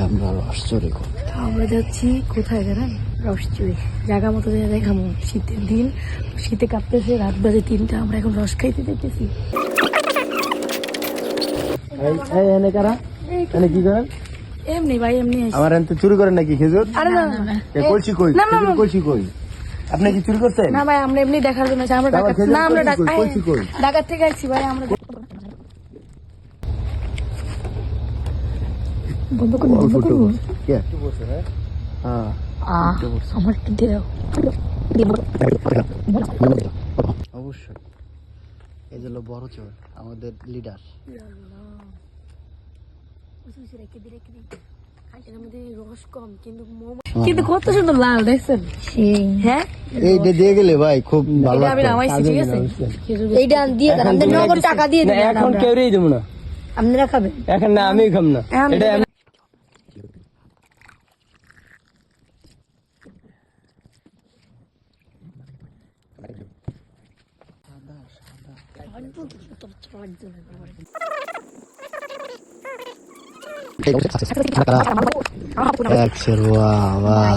আমরা রস চুরি করতে। আমরা যাচ্ছি কোথায় জানেন? রস চুরি। জায়গা মতো দেখাবো। শীতের দিন, শীতে কাঁপতেছে, রাত বাজে 3টা, আমরা এখন রস খাইতে দেখতেছি। এনে কারা এনে কি করেন? এমনি ভাই, এমনি আমার এনে চুরি করেন নাকি খেজুর? আরে না কলসি কই? কলসি কই? আপনি কি চুরি করতেন? না ভাই, আমরা এমনি দেখার জন্য আছি। আমরা ডাকাত না, আমরা ডাকাত থেকে আসছি ভাই। আমরা বন্ধ করবো, বন্ধ করবো। আমার একটু দেও। অবশ্যই এই হলো বড় চোর, আমাদের লিডার। কিন্তু কত সুন্দর লাল দেখছেন? হ্যাঁ, এইটা দিয়ে গেলে ভাই খুব ভালো আমি লাগতো। নামাইছি, ঠিক আছে? এইটা দিয়ে দেন, আমাদের নগদ টাকা দিয়ে দেন। এখন কেউই দেবো না, আপনারা খাবেন। এখন না আমি খাম না। এটা বাহ বাহ।